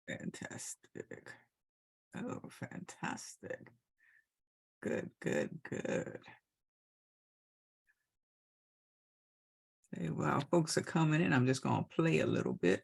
Fantastic. Oh, fantastic. Good, good, good. Okay, while folks are coming in, I'm just going to play a little bit.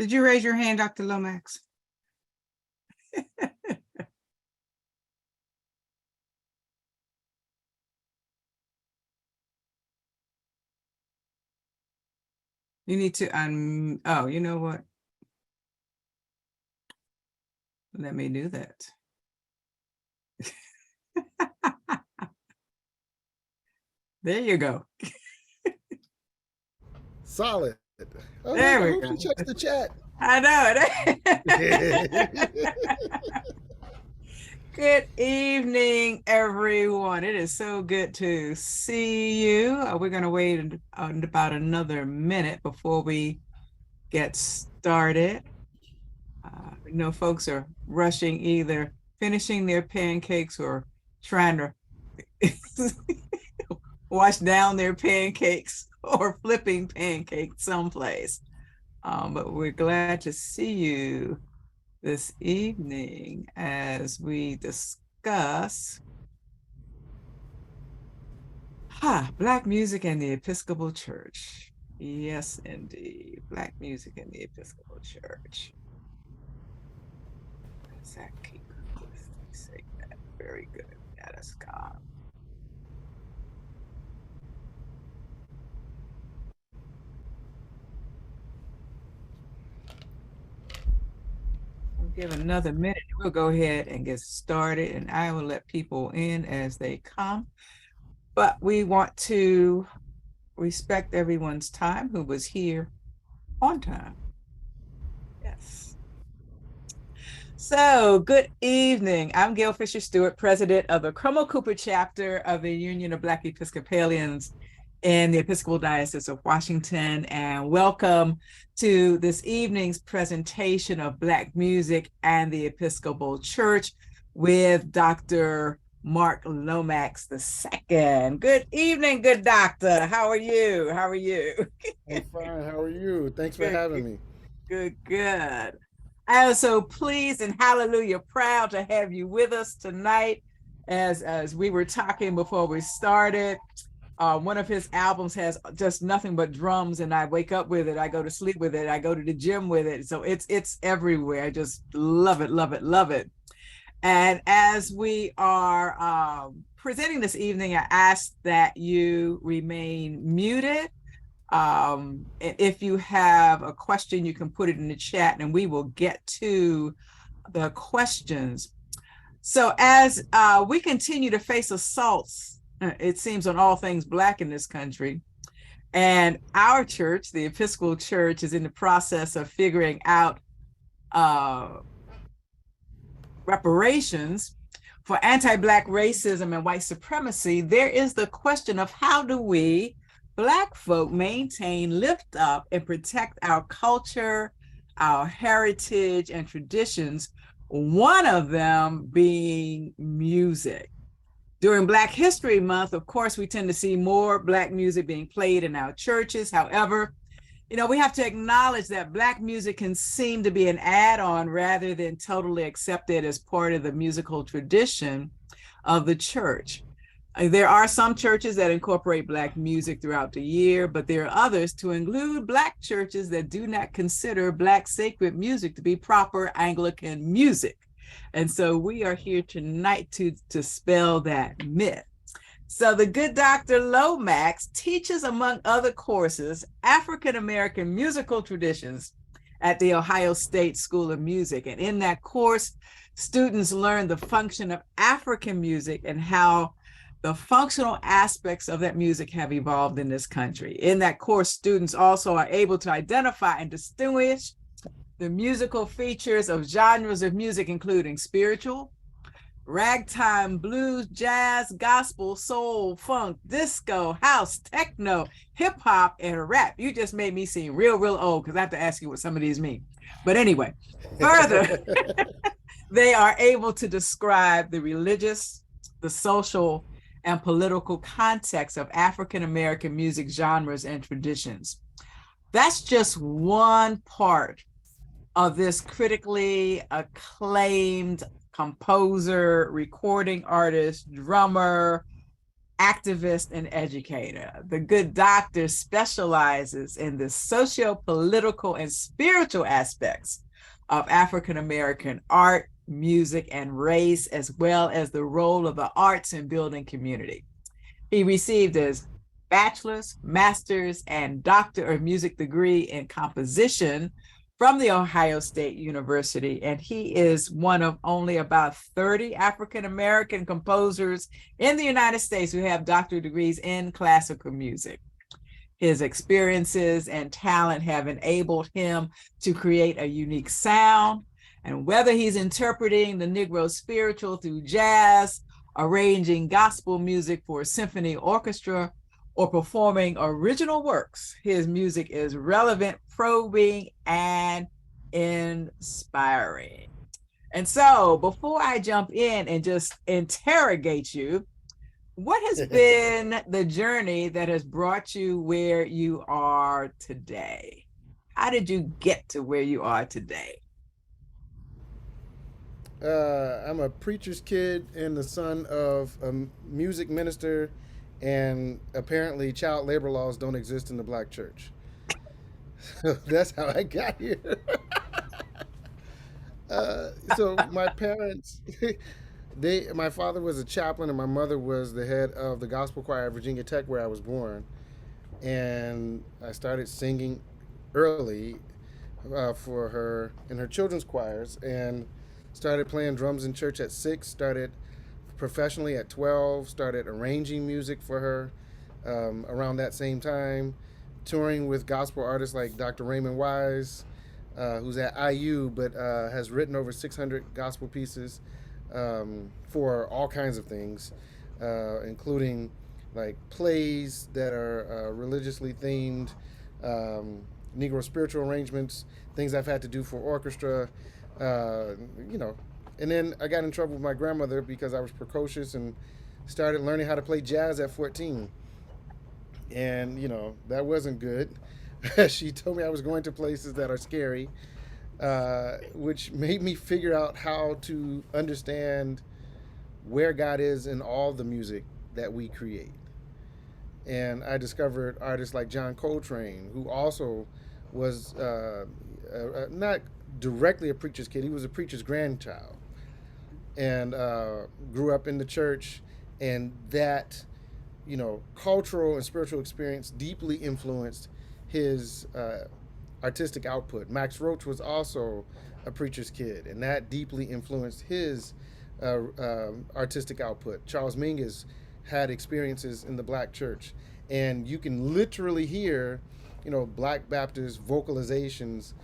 Did you raise your hand, Dr. Lomax? You need to oh, you know what? Let me do that. There you go. Solid. Oh, There look, I we hope go. she checks the chat. I know. Good evening, everyone. It is so good to see you. We're going to wait about another minute before we get started. Folks are rushing, either finishing their pancakes or trying to wash down their pancakes or flipping pancakes someplace. But we're glad to see you this evening as we discuss Black music and the Episcopal Church. Yes, indeed. Black music and the Episcopal Church. Exactly. Say that. Very good. That is God. We'll give another minute. We'll go ahead and get started, and I will let people in as they come. But we want to respect everyone's time who was here on time. Yes. So, good evening. I'm Gail Fisher-Stewart, president of the Crummell Cooper chapter of the Union of Black Episcopalians in the Episcopal Diocese of Washington, and welcome to this evening's presentation of Black music and the Episcopal Church with Dr. Mark Lomax II. Good evening, good doctor. How are you? How are you? I'm fine. How are you? Thanks for having me. Good. I am so pleased and hallelujah proud to have you with us tonight. As we were talking before we started, one of his albums has just nothing but drums, and I wake up with it. I go to sleep with it. I go to the gym with it. So it's everywhere. I just love it, love it, love it. And as we are presenting this evening, I ask that you remain muted. If you have a question, you can put it in the chat and we will get to the questions. So as we continue to face assaults, it seems, on all things Black in this country, and our church, the Episcopal Church, is in the process of figuring out reparations for anti-Black racism and white supremacy, there is the question of how do we Black folk maintain, lift up, and protect our culture, our heritage, and traditions, one of them being music. During Black History Month, of course, we tend to see more Black music being played in our churches. However, we have to acknowledge that Black music can seem to be an add-on rather than totally accepted as part of the musical tradition of the church. There are some churches that incorporate Black music throughout the year, but there are others, to include Black churches, that do not consider Black sacred music to be proper Anglican music. And so we are here tonight to dispel that myth. So the good Dr. Lomax teaches, among other courses, African-American musical traditions at the Ohio State School of Music. And in that course, students learn the function of African music and how the functional aspects of that music have evolved in this country. In that course, students also are able to identify and distinguish the musical features of genres of music, including spiritual, ragtime, blues, jazz, gospel, soul, funk, disco, house, techno, hip hop, and rap. You just made me seem real old because I have to ask you what some of these mean. But anyway, further, they are able to describe the religious, the social, and political context of African-American music genres and traditions. That's just one part of this critically acclaimed composer, recording artist, drummer, activist and educator. The good doctor specializes in the socio-political and spiritual aspects of African American art, music, and race, as well as the role of the arts in building community. He received his bachelor's, master's, and doctor of music degree in composition from the Ohio State University, and he is one of only about 30 African American composers in the United States who have doctorate degrees in classical music. His experiences and talent have enabled him to create a unique sound, and whether he's interpreting the Negro spiritual through jazz, arranging gospel music for a symphony orchestra, or performing original works, his music is relevant, probing, and inspiring. And so, before I jump in and just interrogate you, what has been the journey that has brought you where you are today? How did you get to where you are today? I'm a preacher's kid and the son of a music minister, and apparently child labor laws don't exist in the black church. So that's how I got here. So my parents, my father was a chaplain and my mother was the head of the gospel choir at Virginia Tech, where I was born. And I started singing early for her in her children's choirs, and started playing drums in church at 6. Started professionally at 12. Started arranging music for her around that same time. Touring with gospel artists like Dr. Raymond Wise, who's at IU but has written over 600 gospel pieces for all kinds of things, including like plays that are religiously themed, Negro spiritual arrangements, things I've had to do for orchestra, you know. And then I got in trouble with my grandmother because I was precocious and started learning how to play jazz at 14. And, that wasn't good. She told me I was going to places that are scary, which made me figure out how to understand where God is in all the music that we create. And I discovered artists like John Coltrane, who also was not directly a preacher's kid. He was a preacher's grandchild, and grew up in the church. And that, cultural and spiritual experience deeply influenced his artistic output. Max Roach was also a preacher's kid, and that deeply influenced his artistic output. Charles Mingus had experiences in the black church, and you can literally hear, Black Baptist vocalizations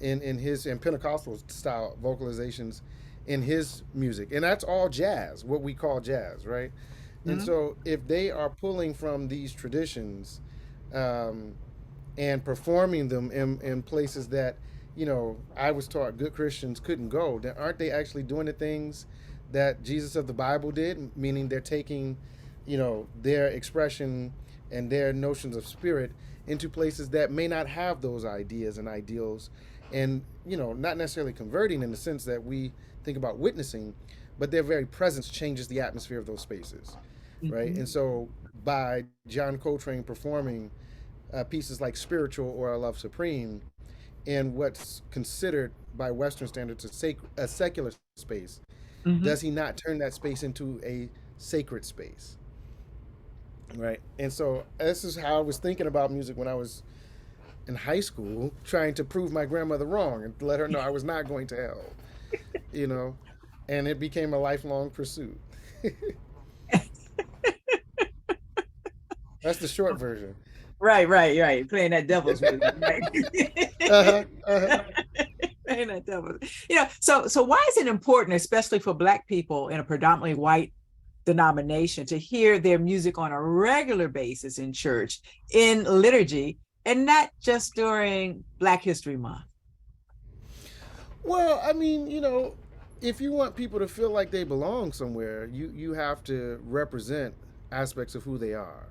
in his and Pentecostal style vocalizations in his music, and that's all jazz, what we call jazz, right? Mm-hmm. And so, if they are pulling from these traditions and performing them in places that, I was taught good Christians couldn't go, then aren't they actually doing the things that Jesus of the Bible did? Meaning they're taking, their expression and their notions of spirit into places that may not have those ideas and ideals, and, not necessarily converting in the sense that we think about witnessing, but their very presence changes the atmosphere of those spaces, right? Mm-hmm. And so by John Coltrane performing pieces like Spiritual or I Love Supreme in what's considered by Western standards a secular space, mm-hmm. does he not turn that space into a sacred space, right? And so this is how I was thinking about music when I was in high school, trying to prove my grandmother wrong and let her know I was not going to hell, and it became a lifelong pursuit. That's the short version. Right. Playing that devil's music, right? Playing that devil's. So why is it important, especially for Black people in a predominantly white denomination, to hear their music on a regular basis in church, in liturgy, and not just during Black History Month? Well, I mean, if you want people to feel like they belong somewhere, you have to represent aspects of who they are,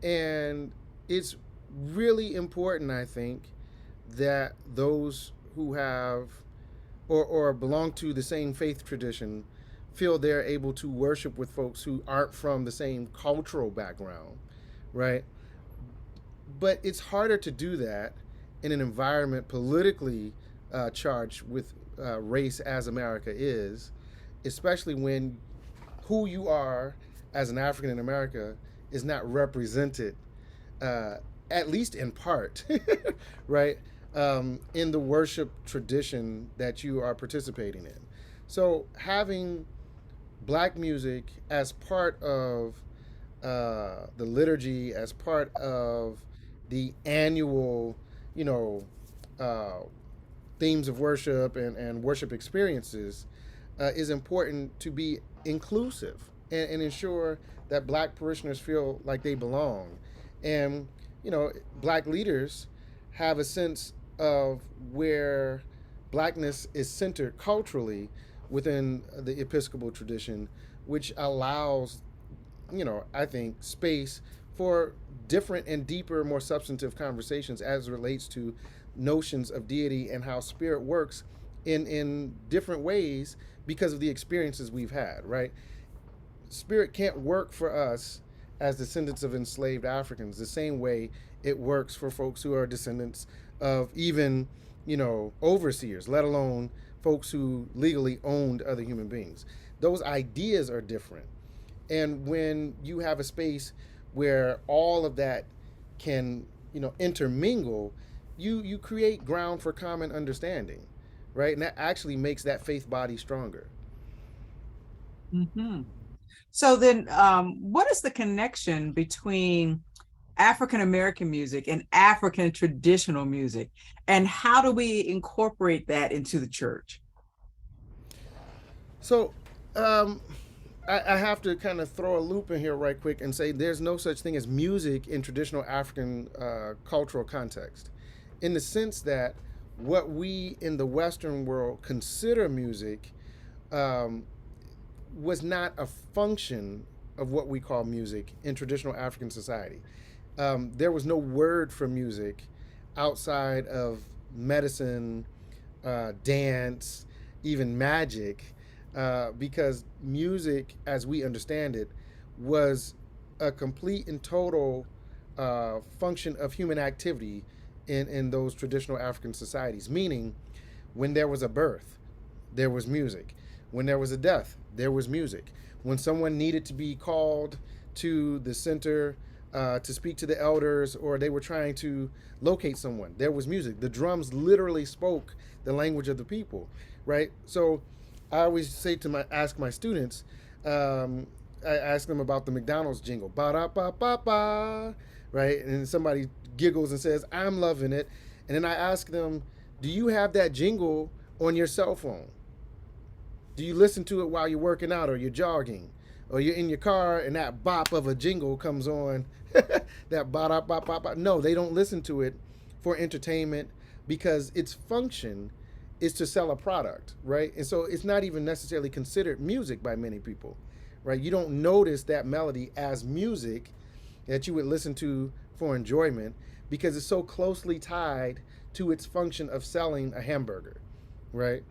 and it's really important, I think, that those who have or belong to the same faith tradition feel they're able to worship with folks who aren't from the same cultural background, right? But it's harder to do that in an environment politically charged with race as America is, especially when who you are as an African in America is not represented, uh, at least in part, right, in the worship tradition that you are participating in. So having black music as part of the liturgy, as part of the annual, you know, uh, themes of worship and worship experiences is important to be inclusive and ensure that black parishioners feel like they belong. And, you know, black leaders have a sense of where blackness is centered culturally within the Episcopal tradition, which allows, I think, space for different and deeper, more substantive conversations as it relates to notions of deity and how spirit works in different ways because of the experiences we've had, right? Spirit can't work for us as descendants of enslaved Africans the same way it works for folks who are descendants of even, overseers, let alone folks who legally owned other human beings. Those ideas are different. And when you have a space where all of that can, intermingle, you create ground for common understanding, right? And that actually makes that faith body stronger. Mm-hmm. So then, what is the connection between African American music and African traditional music? And how do we incorporate that into the church? So, um, I have to kind of throw a loop in here right quick and say there's no such thing as music in traditional African cultural context, in the sense that what we in the Western world consider music um, was not a function of what we call music in traditional African society. There was no word for music outside of medicine, dance, even magic, because music, as we understand it, was a complete and total function of human activity in those traditional African societies. Meaning, when there was a birth, there was music. When there was a death, there was music. When someone needed to be called to the center to speak to the elders, or they were trying to locate someone, there was music. The drums literally spoke the language of the people, right? So I always say ask my students, I ask them about the McDonald's jingle, ba da ba ba ba, right? And somebody giggles and says, "I'm loving it," and then I ask them, "Do you have that jingle on your cell phone? Do you listen to it while you're working out or you're jogging or you're in your car and that bop of a jingle comes on?" That ba da ba ba ba. No, they don't listen to it for entertainment because its function is to sell a product, right? And so it's not even necessarily considered music by many people, right? You don't notice that melody as music that you would listen to for enjoyment because it's so closely tied to its function of selling a hamburger, right?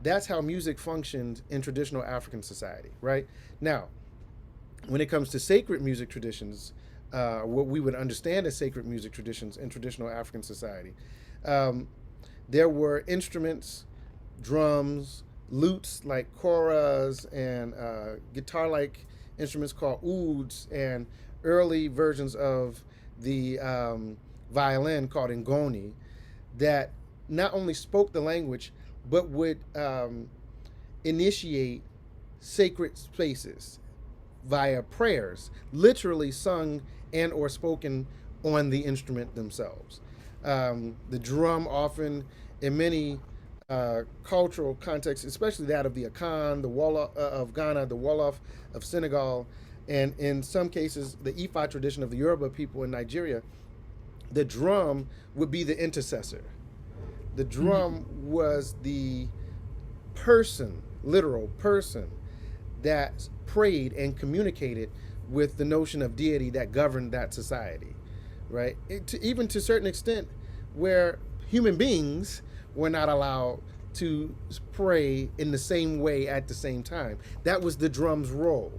That's how music functioned in traditional African society, right? Now, when it comes to sacred music traditions, what we would understand as sacred music traditions in traditional African society, um, there were instruments, drums, lutes like koras, and guitar like instruments called ouds, and early versions of the violin called ngoni that not only spoke the language but would initiate sacred spaces via prayers, literally sung and or spoken on the instrument themselves. The drum often, in many cultural contexts, especially that of the Akan, the Wolof of Ghana, the Wolof of Senegal, and in some cases the Ifa tradition of the Yoruba people in Nigeria, the drum would be the intercessor. The drum was the person, literal person, that prayed and communicated with the notion of deity that governed that society, right? Even to a certain extent, where human beings were not allowed to pray in the same way at the same time. That was the drum's role,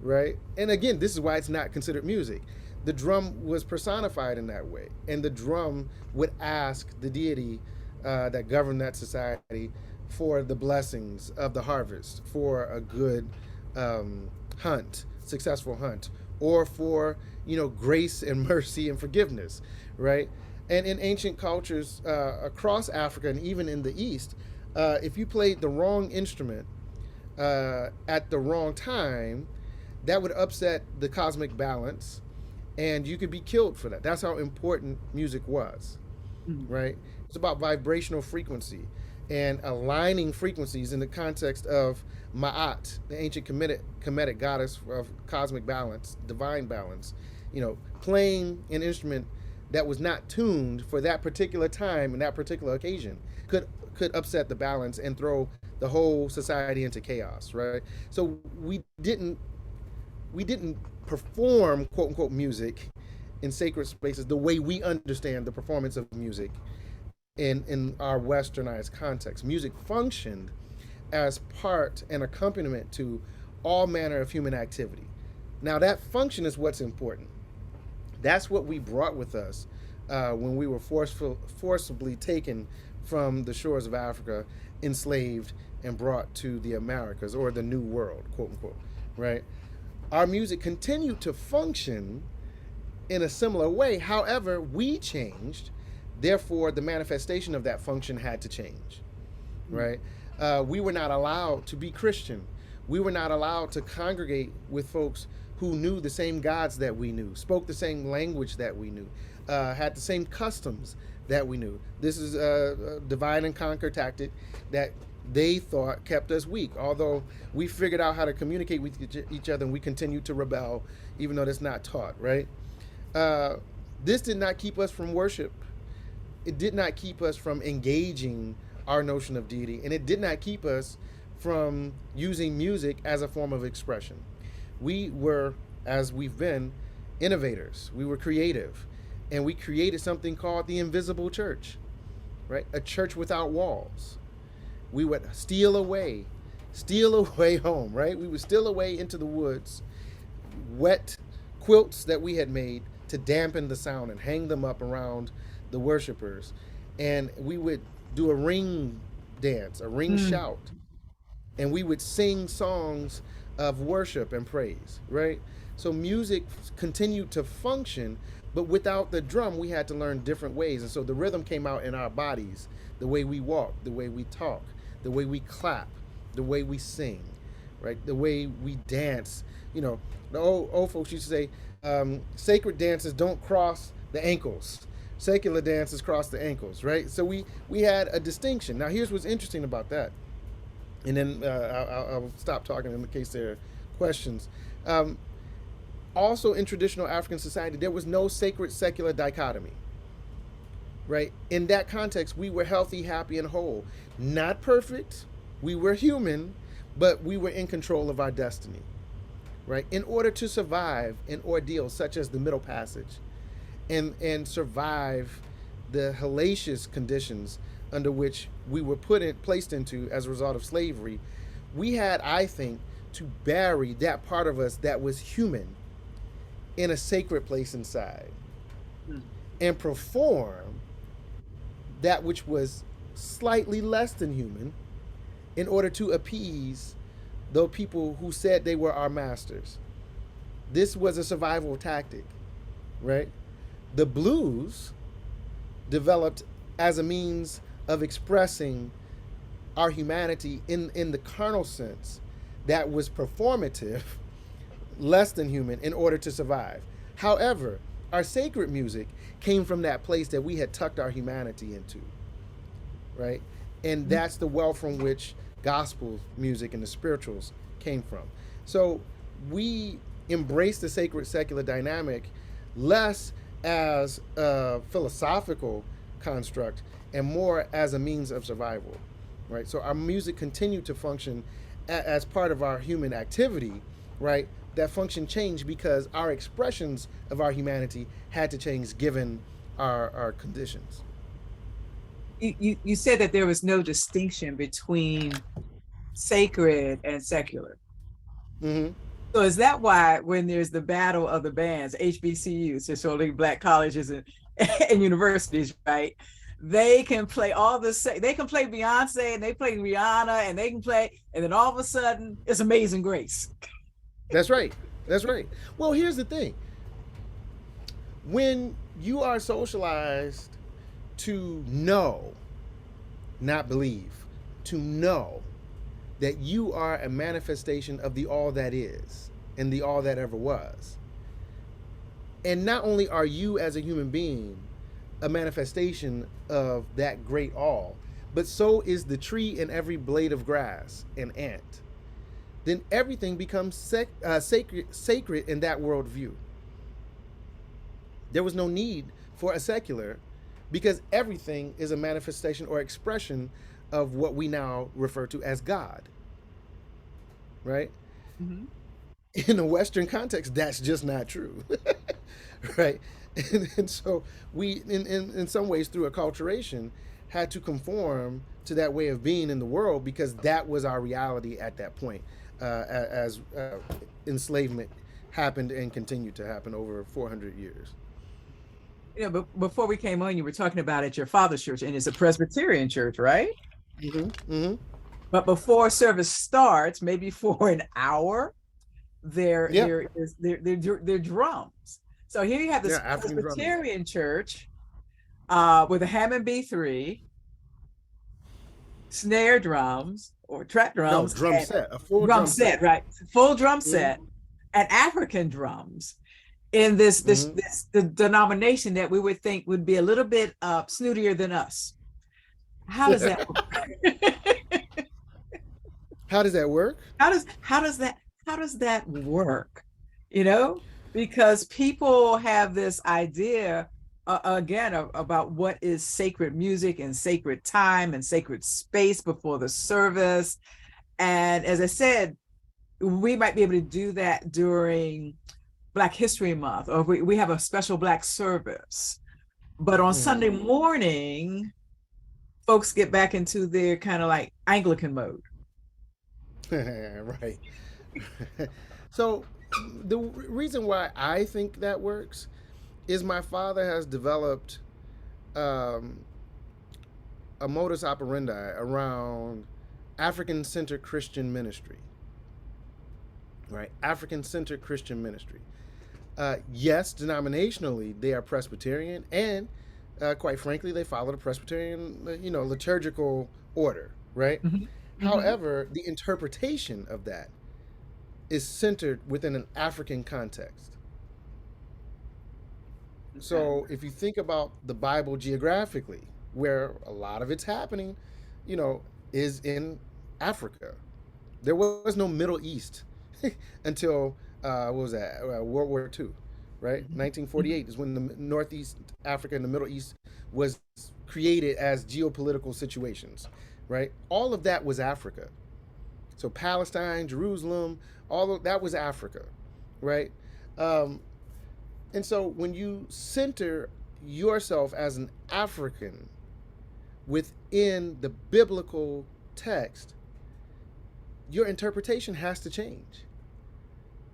right? And again, this is why it's not considered music. The drum was personified in that way, and the drum would ask the deity that governed that society for the blessings of the harvest, for a good hunt, successful hunt, or for grace and mercy and forgiveness, right? And in ancient cultures across Africa and even in the East, if you played the wrong instrument at the wrong time, that would upset the cosmic balance, and you could be killed for that. That's how important music was, Mm. right? It's about vibrational frequency and aligning frequencies in the context of Ma'at, the ancient Kemetic goddess of cosmic balance, divine balance. Playing an instrument that was not tuned for that particular time and that particular occasion could upset the balance and throw the whole society into chaos, right? So we didn't perform quote unquote music in sacred spaces the way we understand the performance of music in our westernized context. Music functioned as part and accompaniment to all manner of human activity. Now that function is what's important. That's what we brought with us when we were forcibly taken from the shores of Africa, enslaved, and brought to the Americas or the New World, quote unquote, right? Our music continued to function in a similar way. However, we changed. Therefore, the manifestation of that function had to change, right? We were not allowed to be Christian. We were not allowed to congregate with folks who knew the same gods that we knew, spoke the same language that we knew, had the same customs that we knew. This is a divide and conquer tactic that they thought kept us weak. Although we figured out how to communicate with each other, and we continued to rebel, even though that's not taught, right? This did not keep us from worship. It did not keep us from engaging our notion of deity, and it did not keep us from using music as a form of expression. We were, as we've been, innovators. We were creative, and we created something called the invisible church, right? A church without walls. We would steal away home, right? We would steal away into the woods, wet quilts that we had made to dampen the sound and hang them up around the worshipers. And we would do a ring dance, a ring Mm. shout, and we would sing songs of worship and praise, right? So music continued to function, but without the drum, we had to learn different ways. And so the rhythm came out in our bodies, the way we walk, the way we talk, the way we clap, the way we sing, right? The way we dance. The old folks used to say, sacred dances don't cross the ankles. Secular dances cross the ankles, right? So we had a distinction. Now, here's what's interesting about that. And then I'll stop talking in case there are questions. Also, in traditional African society, there was no sacred secular dichotomy, right? In that context, we were healthy, happy, and whole. Not perfect, we were human, but we were in control of our destiny, right? In order to survive an ordeal such as the Middle Passage and survive the hellacious conditions under which we were placed into as a result of slavery, we had, I think, to bury that part of us that was human in a sacred place inside Mm. and perform that which was slightly less than human in order to appease the people who said they were our masters. This was a survival tactic, right? The blues developed as a means of expressing our humanity in the carnal sense that was performative, less than human, in order to survive. However, our sacred music came from that place that we had tucked our humanity into, right? And that's the well from which gospel music and the spirituals came from. So we embrace the sacred secular dynamic less as a philosophical construct and more as a means of survival, right? So our music continued to function as part of our human activity, right? That function changed because our expressions of our humanity had to change given our conditions. you said that there was no distinction between sacred and secular. Hmm. So is that why when there's the battle of the bands, HBCUs, Historically Black colleges and universities, right? They can play they can play Beyonce and they play Rihanna and they can play, and then all of a sudden it's Amazing Grace. That's right. That's right. Well, here's the thing: when you are socialized to know, not believe, to know that you are a manifestation of the all that is and the all that ever was. And not only are you as a human being a manifestation of that great all, but so is the tree and every blade of grass and ant. Then everything becomes sacred in that worldview. There was no need for a secular because everything is a manifestation or expression of what we now refer to as God, right? Mm-hmm. In a Western context, that's just not true, right? And so we, in some ways, through acculturation, had to conform to that way of being in the world because that was our reality at that point, as enslavement happened and continued to happen over 400 years. But before we came on, you were talking about at your father's church, and it's a Presbyterian church, right? Hmm. Hmm. But before service starts, maybe for an hour, Yeah, there drums. So here you have yeah, this African drumming. Presbyterian church with a Hammond B3, snare drums or trap No, drums, drum and set, a full drum drum set. set, right? Full drum Hmm. set, and African drums in Hmm. the denomination that we would think would be a little bit snootier than us. How does that work? How does that work? How does that work? You know, because people have this idea again about what is sacred music and sacred time and sacred space before the service. And as I said, we might be able to do that during Black History Month, or we have a special Black service. But on Hmm. Sunday morning, folks get back into their kind of like Anglican mode. Right. So the reason why I think that works is my father has developed um, a modus operandi around African centered Christian ministry, right? African centered Christian ministry. Yes, denominationally, they are Presbyterian, and quite frankly, they follow the Presbyterian, liturgical order, right? Mhm. Mhm. However, the interpretation of that is centered within an African context. Okay. So if you think about the Bible geographically, where a lot of it's happening, you know, is in Africa. There was no Middle East until what was that? World War II, right? Mhm. Mhm. 1948 is when the Northeast Africa and the Middle East was created as geopolitical situations, right? All of that was Africa. So Palestine, Jerusalem, all of that was Africa, right? Um, and so when you center yourself as an African within the biblical text, your interpretation has to change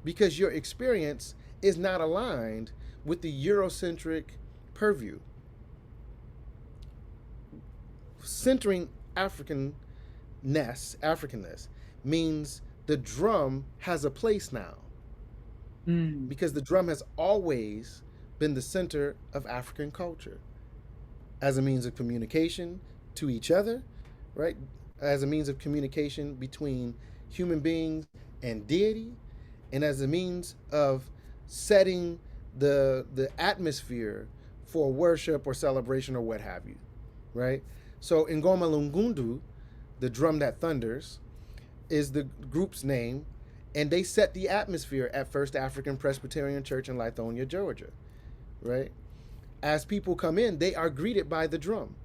because your experience is not aligned with the Eurocentric purview. Centering Africanness means the drum has a place now Mm. because the drum has always been the center of African culture as a means of communication to each other, right? As a means of communication between human beings and deity, and as a means of setting the atmosphere for worship or celebration or what have you, right? So Ngoma Lungundu, the drum that thunders, is the group's name, and they set the atmosphere at First African Presbyterian Church in Lithonia, Georgia, right? As people come in, they are greeted by the drum.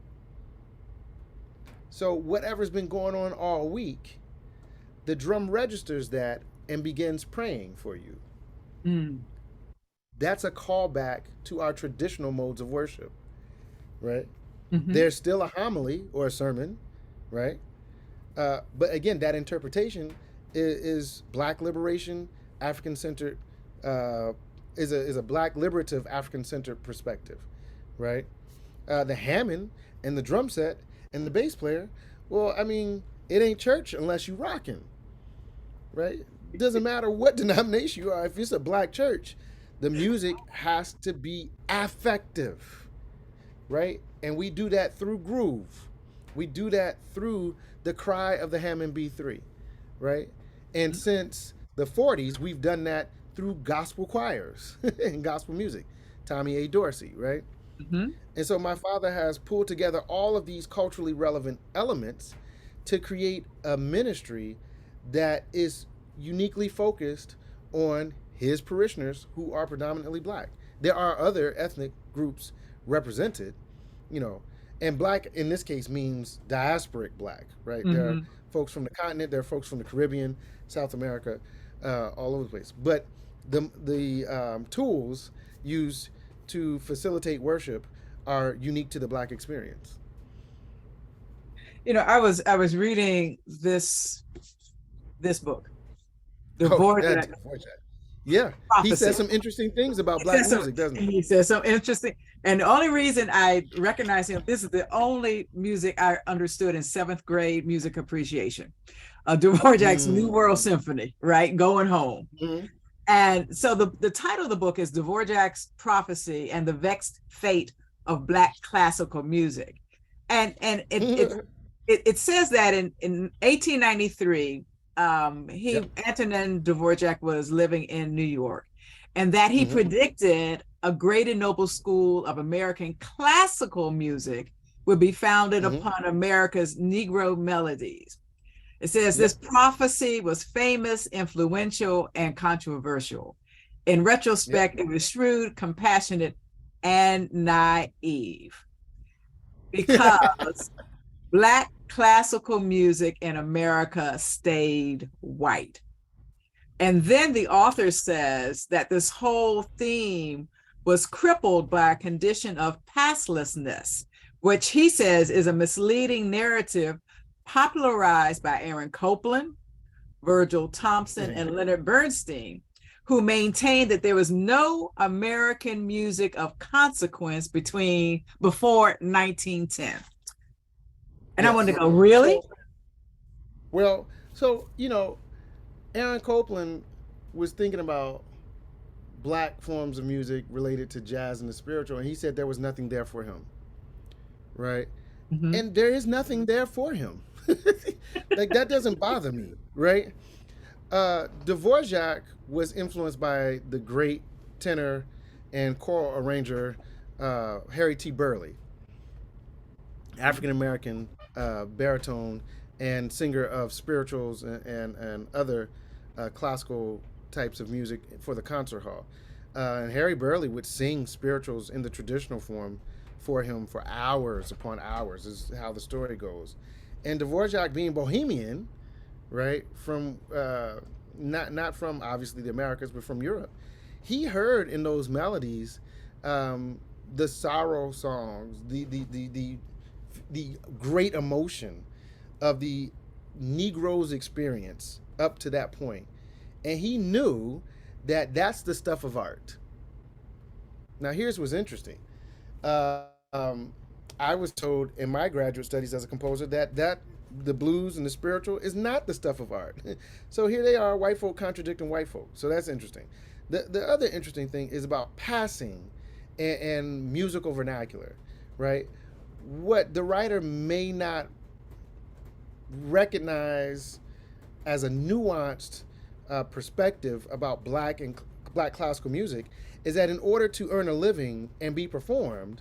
So whatever's been going on all week, the drum registers that and begins praying for you. Mm. That's a callback to our traditional modes of worship, right? Mm-hmm. There's still a homily or a sermon, right? But again, that interpretation is black liberation, African centered, uh, is a black liberative African centered perspective, right? The Hammond and the drum set and the bass player, well, I mean, it ain't church unless you rocking, right? Doesn't matter what denomination you are. If it's a black church, the music has to be affective, right? And we do that through groove. We do that through the cry of the Hammond B3, right? And since the 40s, we've done that through gospel choirs and gospel music. Tommy A. Dorsey, right? Mm-hmm. And so my father has pulled together all of these culturally relevant elements to create a ministry that is uniquely focused on his parishioners who are predominantly black. There are other ethnic groups represented, you know, and black in this case means diasporic black, right? There are Mm-hmm. folks from the continent, there are folks from the Caribbean, South America, all over the place. But the tools used to facilitate worship are unique to the black experience. I was reading this book, Oh, Dvorak that's unfortunate. Yeah, he Prophecy. says some interesting things about He black says some, music, doesn't he? he says some interesting, and the only reason I recognize him, this is the only music I understood in seventh grade music appreciation. Dvorak's New Mm. World Symphony, right? Going Home. Mm. And so the title of the book is Dvorak's Prophecy and the Vexed Fate of Black Classical Music. And it says that in 1893, Yep. Antonin Dvorak was living in New York, and that he Hmm. predicted a great and noble school of American classical music would be founded Hmm. upon America's Negro melodies. It says this Yep. prophecy was famous, influential, and controversial. In Yep. retrospect, it was shrewd, compassionate, and naive because Black classical music in America stayed white. And then the author says that this whole theme was crippled by a condition of pastlessness, which he says is a misleading narrative popularized by Aaron Copland, Virgil Thompson, and Leonard Bernstein, who maintained that there was no American music of consequence before 1910. And I wanted Yes. to go, really? So, well, so Aaron Copland was thinking about black forms of music related to jazz and the spiritual, and he said there was nothing there for him, right? Mm-hmm. And there is nothing there for him. Like that doesn't bother me, right? Dvorak was influenced by the great tenor and choral arranger Harry T. Burleigh, African American baritone and singer of spirituals and other classical types of music for the concert hall. And Harry Burleigh would sing spirituals in the traditional form for him for hours upon hours, is how the story goes. And Dvorak, being Bohemian, right, from not from obviously the Americas, but from Europe, he heard in those melodies the sorrow songs, the great emotion of the Negro's experience up to that point, and he knew that that's the stuff of art. Now, here's what's interesting. Um, I was told in my graduate studies as a composer that the blues and the spiritual is not the stuff of art. So here they are, white folk contradicting white folk. So that's interesting. The other interesting thing is about passing and musical vernacular, right? What the writer may not recognize as a nuanced perspective about black classical music is that in order to earn a living and be performed,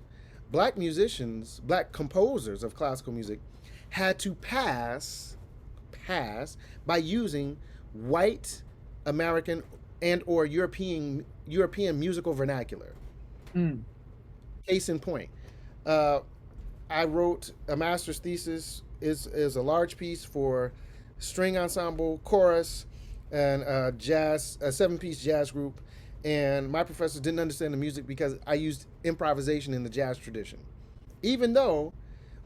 black musicians, black composers of classical music had to pass by using white American and or European musical vernacular. Mm. Case in point, uh, I wrote a master's thesis is a large piece for string ensemble, chorus, and a 7-piece jazz group. And my professor didn't understand the music because I used improvisation in the jazz tradition, even though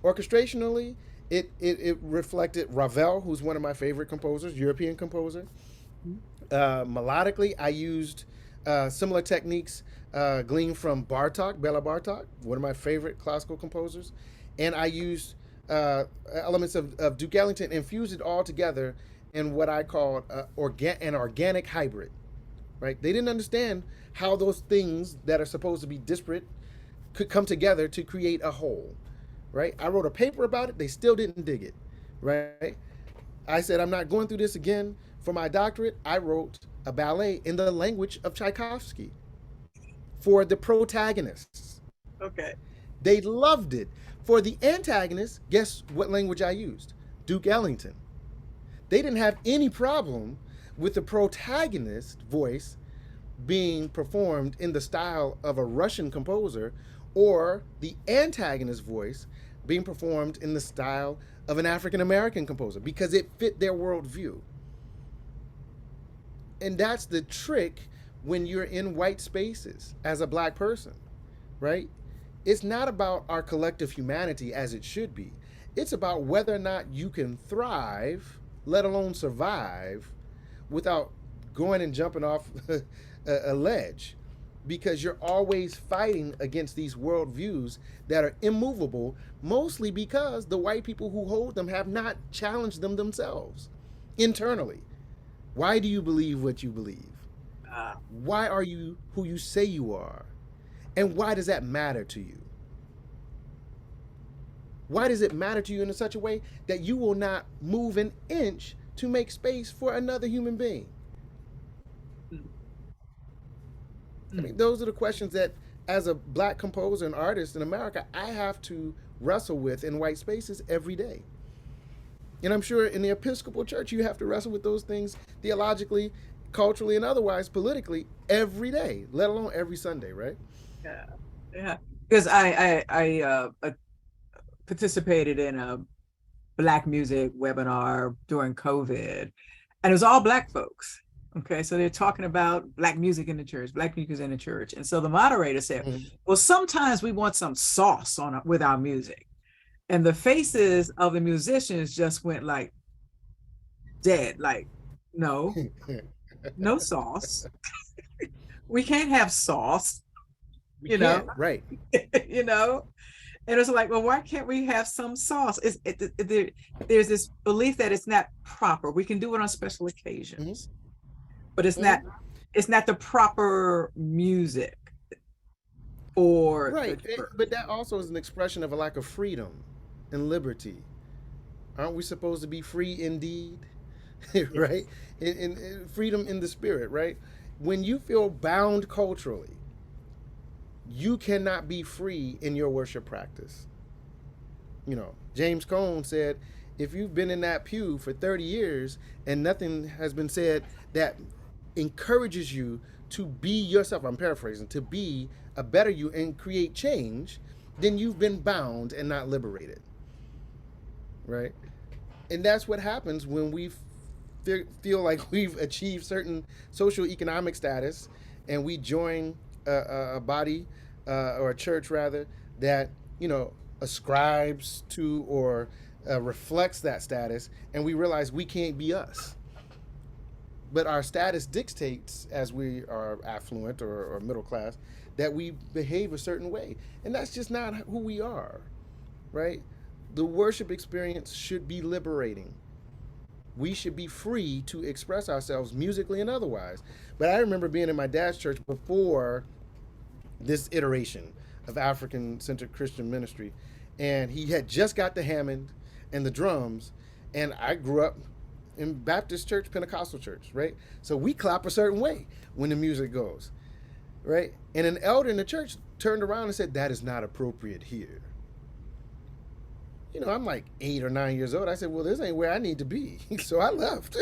Orchestrationally, it reflected Ravel, who's one of my favorite composers, European composer. Melodically, I used similar techniques gleaned from Bartok, Bela Bartok, one of my favorite classical composers, and I used elements of Duke Ellington, infused it all together in what I called an organic hybrid. Right? They didn't understand how those things that are supposed to be disparate could come together to create a whole. Right? I wrote a paper about it. They still didn't dig it. Right? I said, I'm not going through this again. For my doctorate, I wrote a ballet in the language of Tchaikovsky for the protagonists. Okay. They loved it. For the antagonists, guess what language I used? Duke Ellington. They didn't have any problem with the protagonist voice being performed in the style of a Russian composer or the antagonist voice being performed in the style of an African American composer because it fit their worldview. And that's the trick when you're in white spaces as a black person, right? It's not about our collective humanity as it should be. It's about whether or not you can thrive, let alone survive, without going and jumping off a ledge. Because you're always fighting against these worldviews that are immovable, mostly because the white people who hold them have not challenged them themselves internally. Why do you believe what you believe? Uh, Why are you who you say you are? And why does that matter to you? Why does it matter to you in such a way that you will not move an inch to make space for another human being? mm, I mm. mean, those are the questions that, as a black composer and artist in America, I have to wrestle with in white spaces every day. And I'm sure in the Episcopal Church, you have to wrestle with those things theologically, culturally, and otherwise politically every day, let alone every Sunday, right? Yeah. Yeah. Because I participated in a Black music webinar during COVID, and it was all Black folks. Okay, so they're talking about Black music in the church, Black music in the church. And so the moderator said, Mm-hmm. well, sometimes we want some sauce on with our music. And the faces of the musicians just went like dead, like, no, no sauce. We can't have sauce, We you know, can't, right? you know. And it's like, well, why can't we have some sauce? There's this belief that it's not proper. We can do it on special Mm-hmm. occasions, but Mm-hmm. it's not the proper music for the Right. But church. that also is an expression of a lack of freedom and liberty. Aren't we supposed to be free indeed? Right? Yes. In freedom in the spirit, right? When you feel bound culturally, you cannot be free in your worship practice. James Cone said, if you've been in that pew for 30 years and nothing has been said that encourages you to be yourself, I'm paraphrasing, to be a better you and create change, then you've been bound and not liberated, right? And that's what happens when we feel like we've achieved certain social economic status and we join a body or a church rather that ascribes to or reflects that status, and we realize we can't be us. But our status dictates, as we are affluent or middle class, that we behave a certain way, and that's just not who we are, right? The worship experience should be liberating. We should be free to express ourselves musically and otherwise. But I remember being in my dad's church before this iteration of African centered Christian ministry, and he had just got the Hammond and the drums, and I grew up in Baptist church, Pentecostal church, right? So we clap a certain way when the music goes, right? And an elder in the church turned around and said, "That is not appropriate here." I'm like 8 or 9 years old. I said, "Well, this ain't where I need to be." So I left.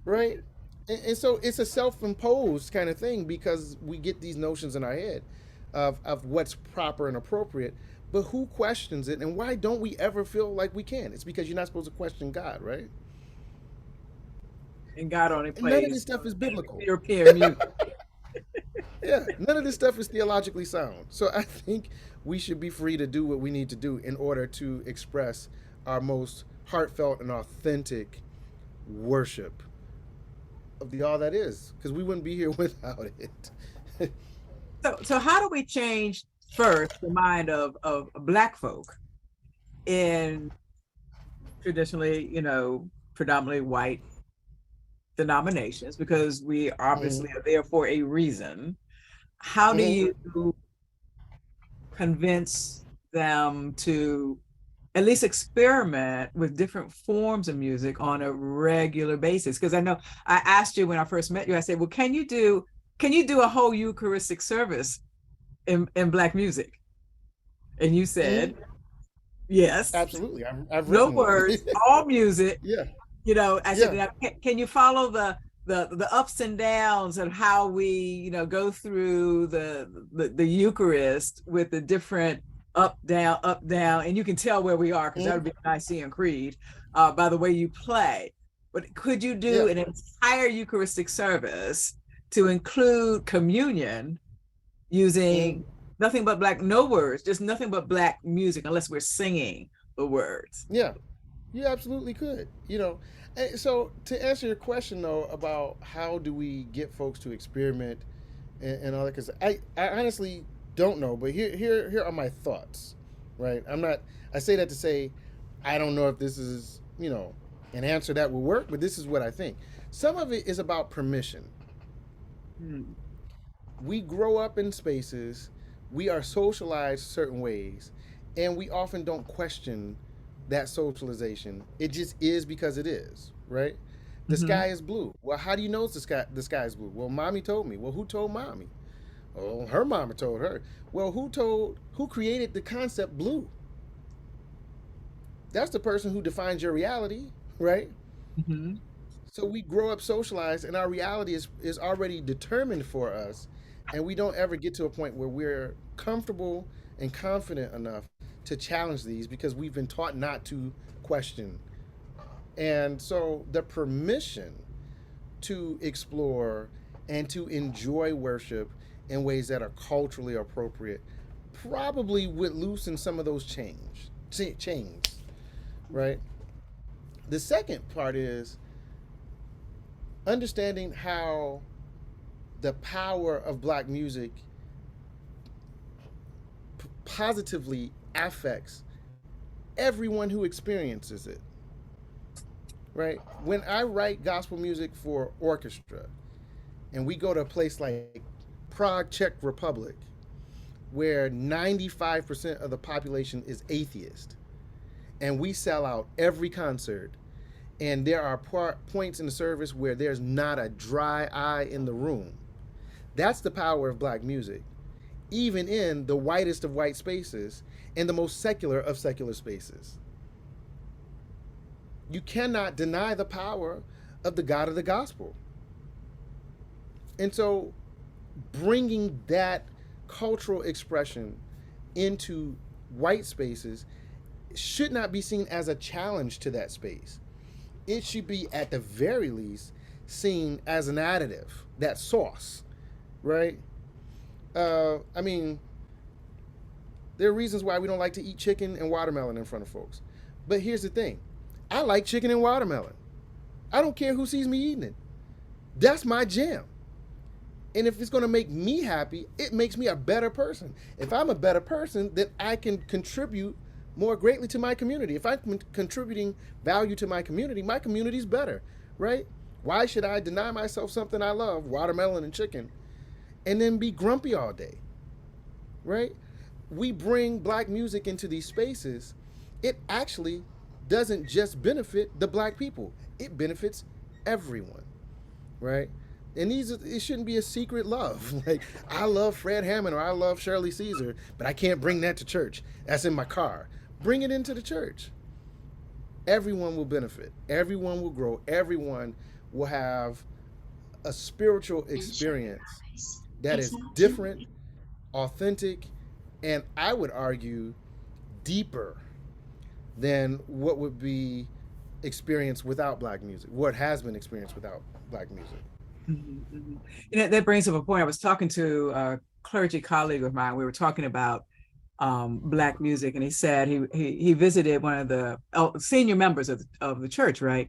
Right? And so it's a self-imposed kind of thing because we get these notions in our head of what's proper and appropriate, but who questions it, and why don't we ever feel like we can? It's because you're not supposed to question God, right? And God only And none of this plays stuff is biblical. European music. Yeah, none of this stuff is theologically sound. So I think we should be free to do what we need to do in order to express our most heartfelt and authentic worship of the all that is, because we wouldn't be here without it. So how do we change first the mind of Black folk in traditionally, predominantly white denominations, because we Mm-hmm. obviously are there for a reason. How do Mm-hmm. you convince them to at least experiment with different forms of music on a regular basis? Because I know I asked you when I first met you, I said, well, can you do a whole Eucharistic service in Black music? And you Mm-hmm. said, yes, Absolutely, I've no written one. words, all music. Yeah, I said, yeah. now, can you follow the ups and downs of how we go through the Eucharist with the different up down, and you can tell where we are because that Mm-hmm. would be a Nicene Creed by the way you play. But could you do Yeah. an entire Eucharistic service to include communion Mm-hmm. using nothing but Black, no words, just nothing but Black music, unless we're singing the words? Yeah. You absolutely could. So to answer your question though about how do we get folks to experiment and all that, because I honestly don't know, but here are my thoughts. Right? I'm not. I say that to say I don't know if this is an answer that will work, but this is what I think. Some of it is about permission. Hmm. We grow up in spaces, we are socialized certain ways, and we often don't question that socialization. It just is because it is, right? The Mm-hmm. sky is blue. Well, how do you know the sky is blue? Well, mommy told me. Well, who told mommy? Oh, her mama told her. Well, who created the concept blue? That's the person who defines your reality, right? Mm-hmm. So we grow up socialized, and our reality is already determined for us, and we don't ever get to a point where we're comfortable and confident enough to challenge these because we've been taught not to question. And so the permission to explore and to enjoy worship in ways that are culturally appropriate probably would loosen some of those chains, right? The second part is understanding how the power of black music positively affects everyone who experiences it, right? When I write gospel music for orchestra and we go to a place like Prague, Czech Republic, where 95% of the population is atheist, and we sell out every concert, and there are points in the service where there's not a dry eye in the room. That's the power of black music, even in the whitest of white spaces and the most secular of secular spaces. You cannot deny the power of the God of the gospel. And so, bringing that cultural expression into white spaces should not be seen as a challenge to that space. It should be, at the very least, seen as an additive, that sauce, right? I mean, there are reasons why we don't like to eat chicken and watermelon in front of folks. But here's the thing, I like chicken and watermelon. I don't care who sees me eating it. That's my jam. And if it's going to make me happy, it makes me a better person. If I'm a better person, then I can contribute more greatly to my community. If I'm contributing value to my community's better, right? Why should I deny myself something I love, watermelon and chicken, and then be grumpy all day, right? We bring black music into these spaces. It actually doesn't just benefit the black people, it benefits everyone, right? And it shouldn't be a secret love. Like, I love Fred Hammond or I love Shirley Caesar, but I can't bring that to church. That's in my car. Bring it into the church. Everyone will benefit. Everyone will grow. Everyone will have a spiritual experience that is different, authentic, and I would argue deeper than what would be experienced without black music, what has been experienced without black music. Mhm, mhm. That brings up a point. I was talking to a clergy colleague of mine. We were talking about Black music, and he said he visited one of the senior members of the church, right?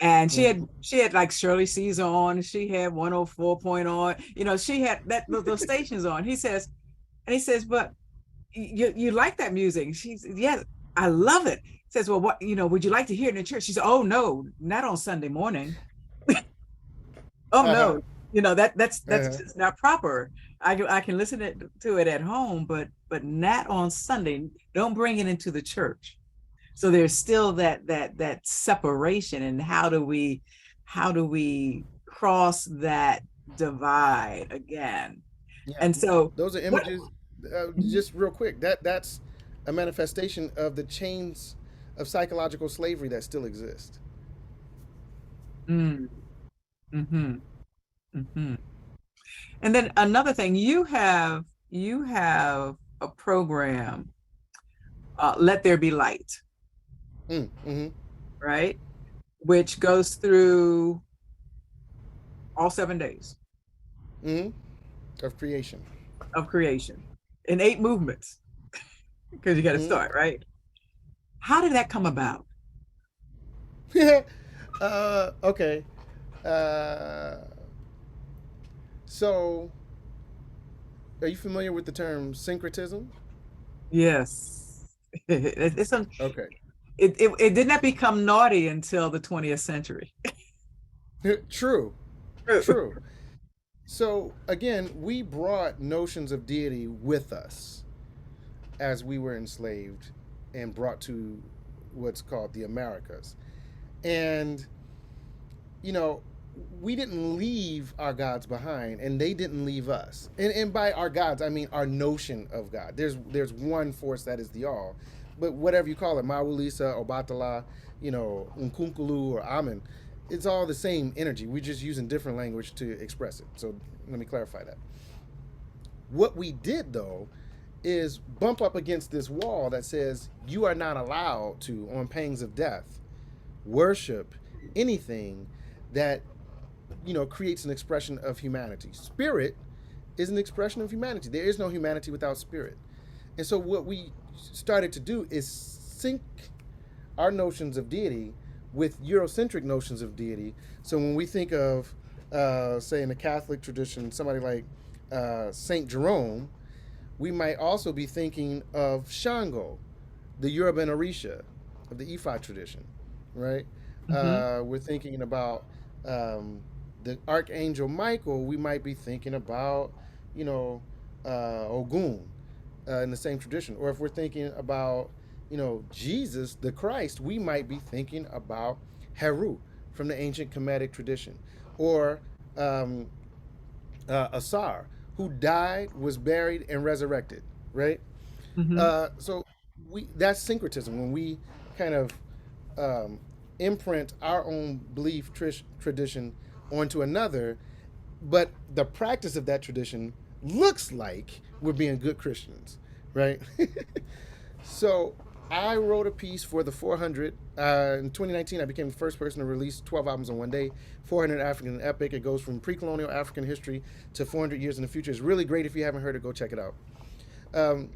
And Mm. she had like Shirley C's on, she had 104 point on, she had those stations on. He says, but you like that music? She's, yes, I love it. He says, well, what, would you like to hear it in church? She said, oh no, not on Sunday morning. Oh Uh-huh. no, that's Uh-huh. just not proper. I can listen to it at home, but not on Sunday. Don't bring it into the church. So there's still that separation. And how do we cross that divide again? Yeah, And so those are what? images. Just real quick, that's a manifestation of the chains of psychological slavery that still exist. Mm, hmm, hmm. And then another thing, you have a program, Let There Be Light, Mm, mm-hmm, right? Which goes through all 7 days mm-hmm. Of creation. of creation in 8 movements, because you got to Mm-hmm. start, right? How did that come about? Okay. Uh, so, are you familiar with the term syncretism? Yes. It's Okay. it did not become naughty until the 20th century. True. True. True. So, again, we brought notions of deity with us as we were enslaved and brought to what's called the Americas. And, you know, we didn't leave our gods behind and they didn't leave us. And by our gods, I mean our notion of God. There's one force that is the all. But whatever you call it, Mawulisa, Obatala, Unkunkulu or Amen, it's all the same energy. We're just using different language to express it. So let me clarify that. What we did though is bump up against this wall that says you are not allowed to, on pangs of death, worship anything that creates an expression of humanity. Spirit is an expression of humanity. There is no humanity without spirit. And so what we started to do is sync our notions of deity with Eurocentric notions of deity. So when we think of, say, in the Catholic tradition, somebody like Saint Jerome, we might also be thinking of Shango, the Yoruba and Orisha of the Ifa tradition, right? Hmm. We're thinking about the Archangel Michael. We might be thinking about, Ogun in the same tradition. Or if we're thinking about, Jesus, the Christ, we might be thinking about Heru from the ancient Kemetic tradition. Or um, Asar, who died, was buried, and resurrected, right? Hmm. So that's syncretism when we kind of um, imprint our own belief tradition onto another, but the practice of that tradition looks like we're being good Christians, right? So I wrote a piece for the 400. In 2019, I became the first person to release 12 albums in one day. 400 African Epic. It goes from pre-colonial African history to 400 years in the future. It's really great. If you haven't heard it, go check it out. Um,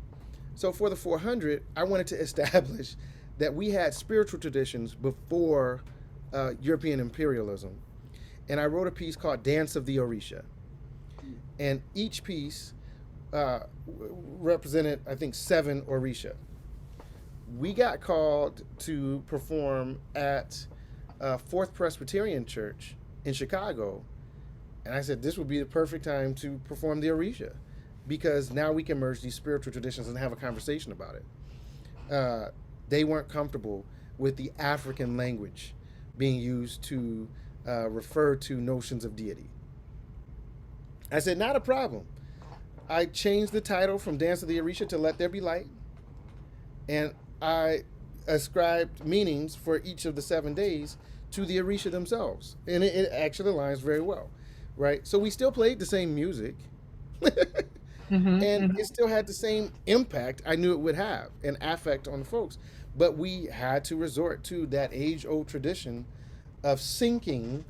so for the 400, I wanted to establish that we had spiritual traditions before European imperialism. And I wrote a piece called Dance of the Orisha. And each piece represented, I think, 7 Orisha. We got called to perform at Fourth Presbyterian Church in Chicago. And I said, this would be the perfect time to perform the Orisha because now we can merge these spiritual traditions and have a conversation about it. They weren't comfortable with the African language being used to refer to notions of deity. I said, not a problem. I changed the title from Dance of the Orisha to Let There Be Light, and I ascribed meanings for each of the 7 days to the Orisha themselves, and it actually aligns very well, right? So we still played the same music, Hmm. and Hmm. it still had the same impact I knew it would have, an affect on the folks. But we had to resort to that age-old tradition of syncing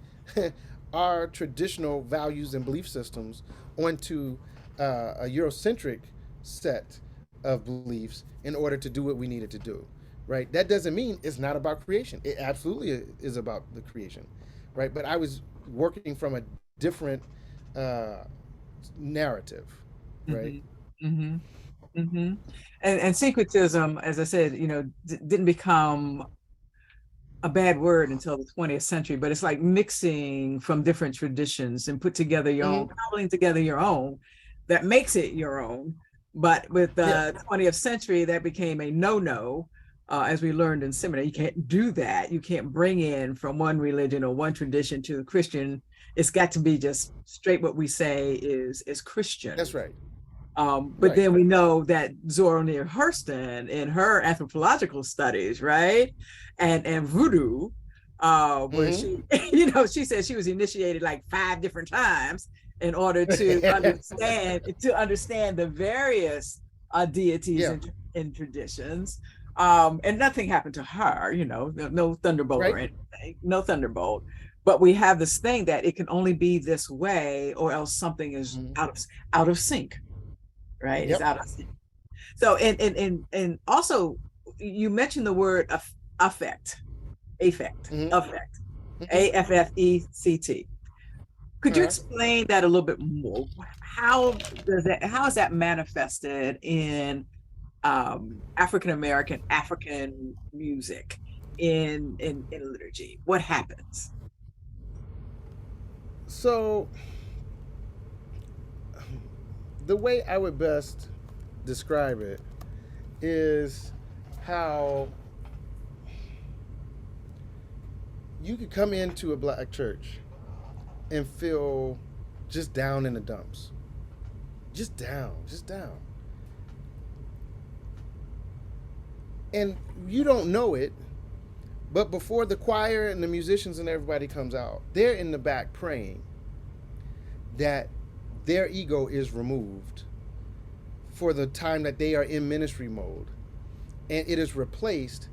our traditional values and belief systems onto a Eurocentric set of beliefs in order to do what we needed to do, right? That doesn't mean it's not about creation. It absolutely is about the creation, right? But I was working from a different uh, narrative, right? Hmm. Hmm. Hmm. And syncretism, as I said, didn't become a bad word until the 20th century, but it's like mixing from different traditions and put together your own, Mm-hmm. cobbling together your own that makes it your own. But with Yeah, the 20th century, that became a no-no. As we learned in seminary, you can't do that. You can't bring in from one religion or one tradition to the Christian. It's got to be just straight what we say is Christian. that's right. But Right. then we know that Zora Neale Hurston in her anthropological studies, right, and voodoo, where Mm-hmm. she, she said she was initiated like 5 different times in order to understand the various deities Yeah. and traditions. And nothing happened to her, no thunderbolt or Right. anything, no thunderbolt. But we have this thing that it can only be this way, or else something is Mm-hmm. out of sync, right? It's Yep. out of sync. So and also you mentioned the word affect, Mm-hmm. affect, Mm-hmm. AFFECT. Could you Uh-huh. explain that a little bit more? How is that manifested in African music in liturgy? What happens? So the way I would best describe it is how you could come into a black church and feel just down in the dumps. Just down, just down. And you don't know it, but before the choir and the musicians and everybody comes out, they're in the back praying that their ego is removed for the time that they are in ministry mode, and it is replaced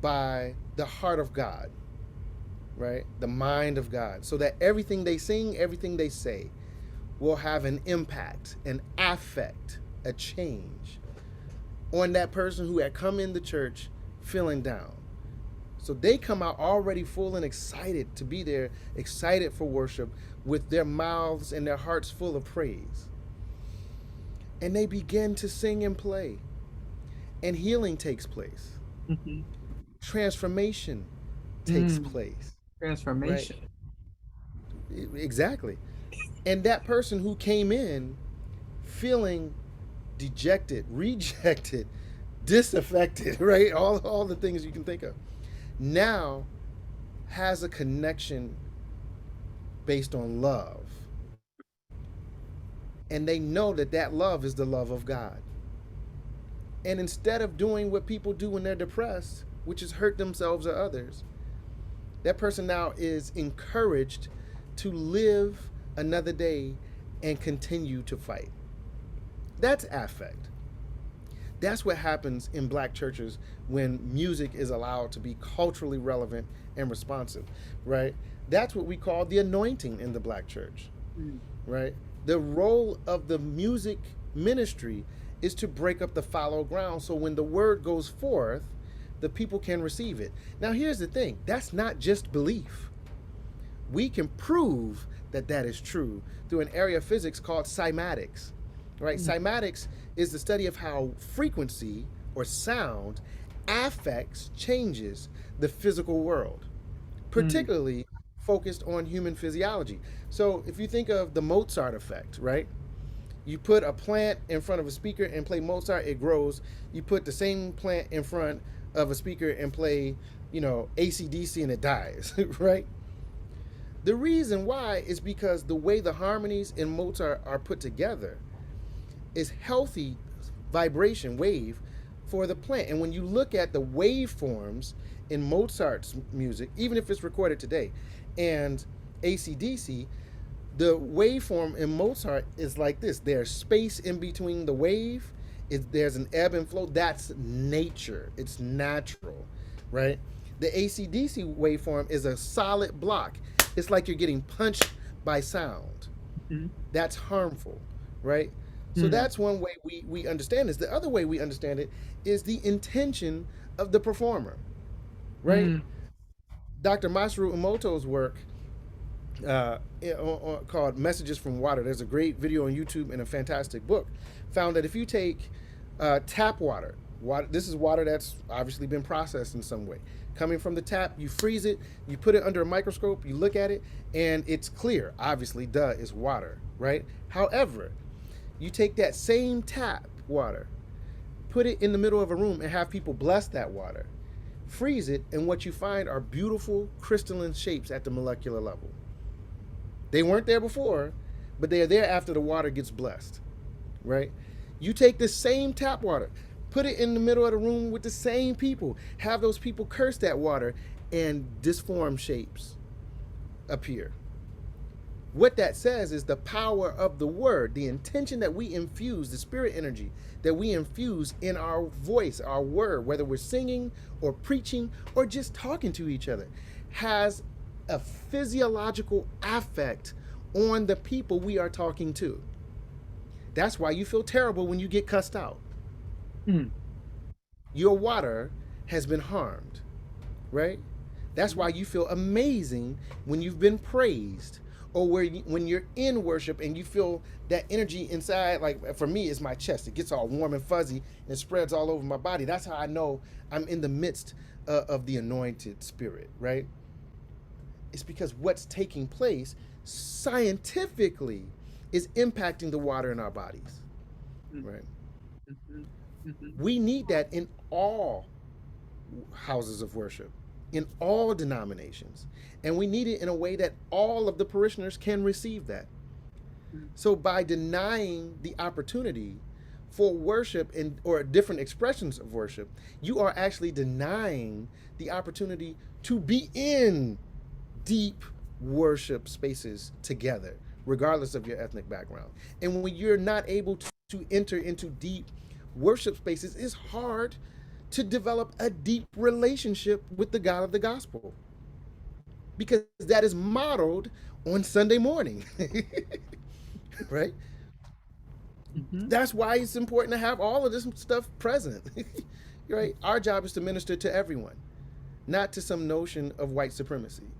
by the heart of God, right? The mind of God, so that everything they sing, everything they say will have an impact, an affect, a change on that person who had come in the church feeling down. So they come out already full and excited to be there, excited for worship, with their mouths and their hearts full of praise. And they begin to sing and play, and healing takes place, Mm-hmm. transformation takes Mm, place, right? transformation. Exactly. And that person who came in feeling dejected, rejected, disaffected, right? All the things you can think of, now has a connection based on love. And they know that that love is the love of God. And instead of doing what people do when they're depressed, which is hurt themselves or others, that person now is encouraged to live another day and continue to fight. That's affect. That's what happens in black churches when music is allowed to be culturally relevant and responsive, right? That's what we call the anointing in the black church, Mm. right? The role of the music ministry is to break up the fallow ground so when the word goes forth, the people can receive it. Now, here's the thing, that's not just belief. We can prove that that is true through an area of physics called cymatics, right? Mm. Cymatics is the study of how frequency or sound affects, changes the physical world, Mm. particularly focused on human physiology. So if you think of the Mozart effect, right? You put a plant in front of a speaker and play Mozart, it grows. You put the same plant in front of a speaker and play, ACDC, and it dies, right? The reason why is because the way the harmonies in Mozart are put together is healthy vibration wave for the plant. And when you look at the waveforms in Mozart's music, even if it's recorded today, and ACDC, the waveform in Mozart is like this. There's space in between the wave. There's an ebb and flow. That's nature. It's natural, right? The ACDC waveform is a solid block. It's like you're getting punched by sound. Mhm. That's harmful, right? So Mm. that's one way we understand this. The other way we understand it is the intention of the performer, right? Mm. Dr. Masaru Emoto's work called Messages from Water. There's a great video on YouTube and a fantastic book. Found that if you take tap water, this is water that's obviously been processed in some way, coming from the tap, you freeze it, you put it under a microscope, you look at it, and it's clear. Obviously, duh, it's water, right? However, you take that same tap water, put it in the middle of a room, and have people bless that water. Freeze it, and what you find are beautiful crystalline shapes at the molecular level. They weren't there before, but they are there after the water gets blessed, right? You take the same tap water, put it in the middle of the room with the same people, have those people curse that water, and disformed shapes appear. What that says is the power of the word, the intention that we infuse, the spirit energy that we infuse in our voice, our word, whether we're singing or preaching or just talking to each other, has a physiological affect on the people we are talking to. That's why you feel terrible when you get cussed out. Mm. Your water has been harmed, right? That's why you feel amazing when you've been praised, or when you're in worship and you feel that energy inside. Like for me, it's my chest. It gets all warm and fuzzy and it spreads all over my body. That's how I know I'm in the midst of the anointed spirit, right? It's because what's taking place scientifically is impacting the water in our bodies, right? Mhm. Mhm. We need that in all houses of worship, in all denominations. And we need it in a way that all of the parishioners can receive that. Mhm. So by denying the opportunity for worship or different expressions of worship, you are actually denying the opportunity to be in deep worship spaces together, regardless of your ethnic background. And when you're not able to enter into deep worship spaces, it's hard to develop a deep relationship with the God of the gospel, because that is modeled on Sunday morning. Right? Mhm. That's why it's important to have all of this stuff present. Right? Our job is to minister to everyone, not to some notion of white supremacy.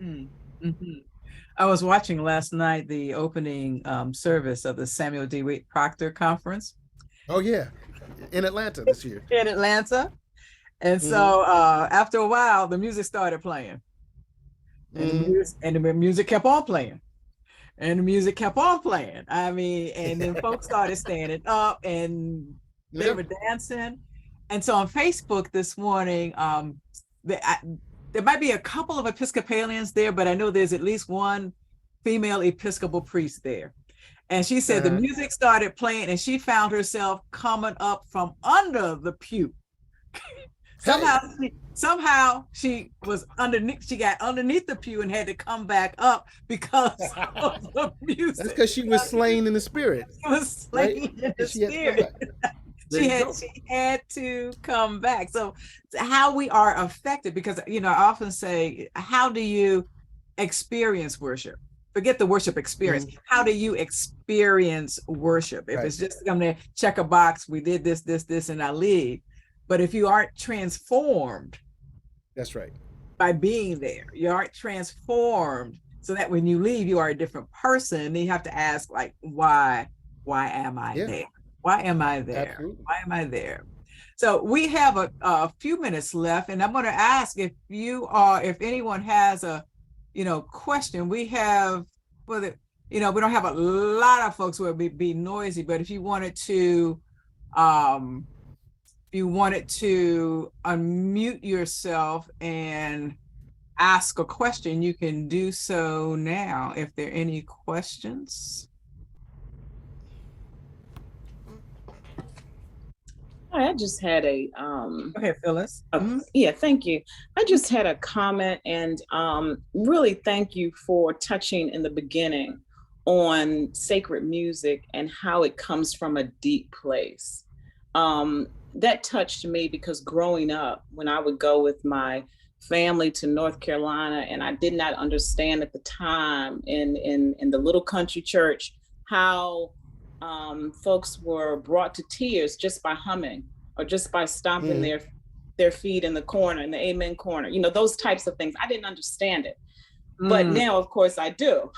Mm. Mhm. I was watching last night the opening service of the Samuel D. Wade Proctor Conference Oh yeah, in Atlanta this year. in Atlanta. And Mm-hmm. so after a while, the music started playing, and Mm-hmm. the music kept on playing, and the music kept on playing. I mean, and then folks started standing up and they Yeah. were dancing. And so on Facebook this morning, the, I, there might be a couple of Episcopalians there, but I know there's at least one female Episcopal priest there. And she said the Uh-huh. music started playing and she found herself coming up from under the pew. Hey, Somehow she was underneath, she got underneath the pew and had to come back up because of the that's music. because she was slain in the spirit, She was right? slain in the And she had to come spirit. back. There you go. She had to come back. So how we are affected, because I often say, how do you experience worship? Forget the worship experience. Mm-hmm. How do you experience worship? If Right. it's just I'm gonna check a box, we did this, and I leave. But if you aren't transformed That's right. by being there, you aren't transformed so that when you leave, you are a different person. And you have to ask, like, why am I Yeah. there? Why am I there? Absolutely. Why am I there? So we have a few minutes left, and I'm going to ask if anyone has a, question. We have, whether, we don't have a lot of folks who would be noisy, but um, if you wanted to unmute yourself and ask a question, you can do so now. If there are any questions. Hi, I just had Okay, Phyllis. yeah, thank you. I just had a comment and really thank you for touching in the beginning on sacred music and how it comes from a deep place. That touched me because growing up, when I would go with my family to North Carolina, and I did not understand at the time in the little country church how folks were brought to tears just by humming or just by stomping their feet in the corner, in the amen corner, those types of things. I didn't understand it. But now, of course, I do.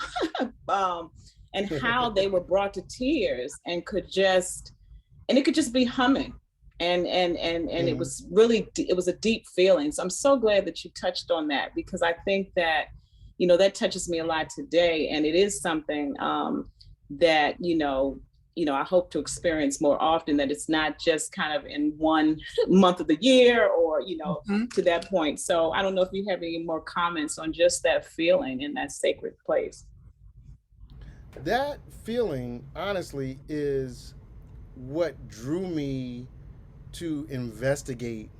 And how they were brought to tears and it could just be humming. And it was a deep feeling. So I'm so glad that you touched on that, because I think that, that touches me a lot today. And it is something that, I hope to experience more often, that it's not just kind of in one month of the year or, to that point. So I don't know if you have any more comments on just that feeling in that sacred place. That feeling, honestly, is what drew me to investigate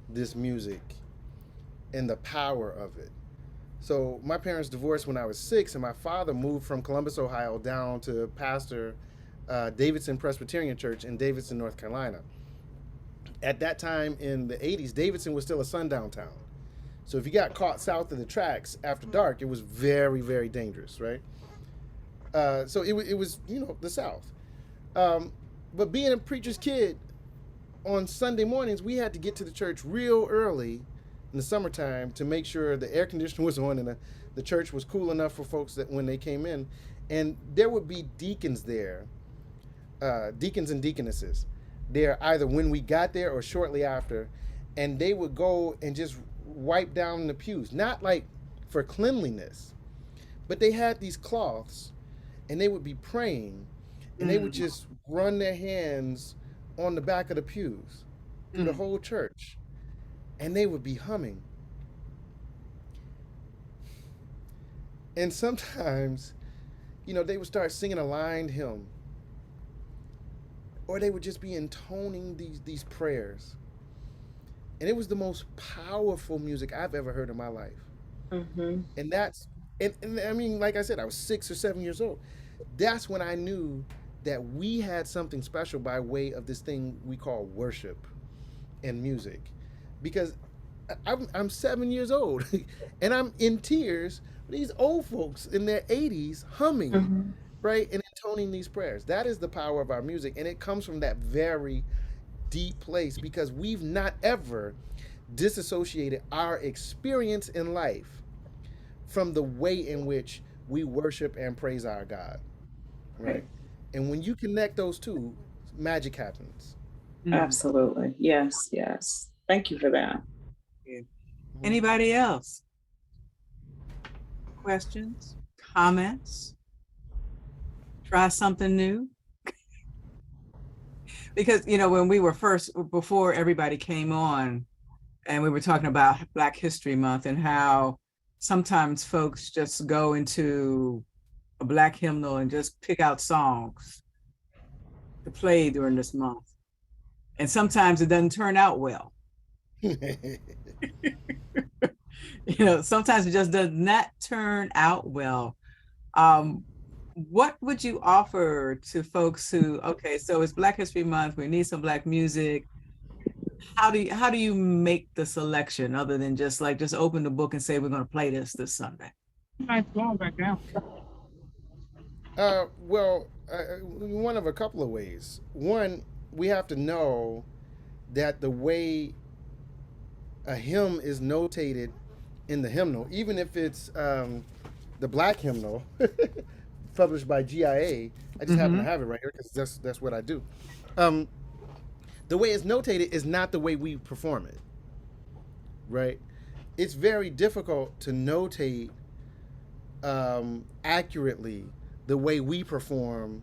this music and the power of it. So my parents divorced when I was 6, and my father moved from Columbus, Ohio, down to pastor Davidson Presbyterian Church in Davidson, North Carolina. At that time in the 80s, Davidson was still a sundown town. So if you got caught south of the tracks after dark, it was very, very dangerous, right? So it was, the South. But being a preacher's kid, on Sunday mornings, we had to get to the church real early in the summertime to make sure the air conditioner was on and the church was cool enough for folks that when they came in. And there would be deacons there, deacons and deaconesses there either when we got there or shortly after. And they would go and just wipe down the pews, not like for cleanliness, but they had these cloths and they would be praying and they would just run their hands on the back of the pews through the whole church, and they would be humming. And sometimes, they would start singing a lined hymn, or they would just be intoning these prayers. And it was the most powerful music I've ever heard in my life. And and I mean, like I said, I was 6 or 7 years old. That's when I knew that we had something special by way of this thing we call worship and music. Because I'm 7 years old and I'm in tears. These old folks in their 80s humming, right? And intoning these prayers. That is the power of our music. And it comes from that very deep place, because we've not ever disassociated our experience in life from the way in which we worship and praise our God, right? And when you connect those two, magic happens. Absolutely. Yes. Thank you for that. Anybody else? Questions? Comments? Try something new? Because, when we were before everybody came on, and we were talking about Black History Month and how sometimes folks just go into a Black hymnal and just pick out songs to play during this month. And sometimes it doesn't turn out well. Sometimes it just does not turn out well. What would you offer to folks who, okay, so it's Black History Month, we need some Black music. How do you make the selection other than just open the book and say, we're going to play this Sunday? Nice going back down. One of a couple of ways. One, we have to know that the way a hymn is notated in the hymnal, even if it's the Black hymnal published by GIA, I just happen to have it right here because that's what I do. The way it's notated is not the way we perform it, right? It's very difficult to notate accurately the way we perform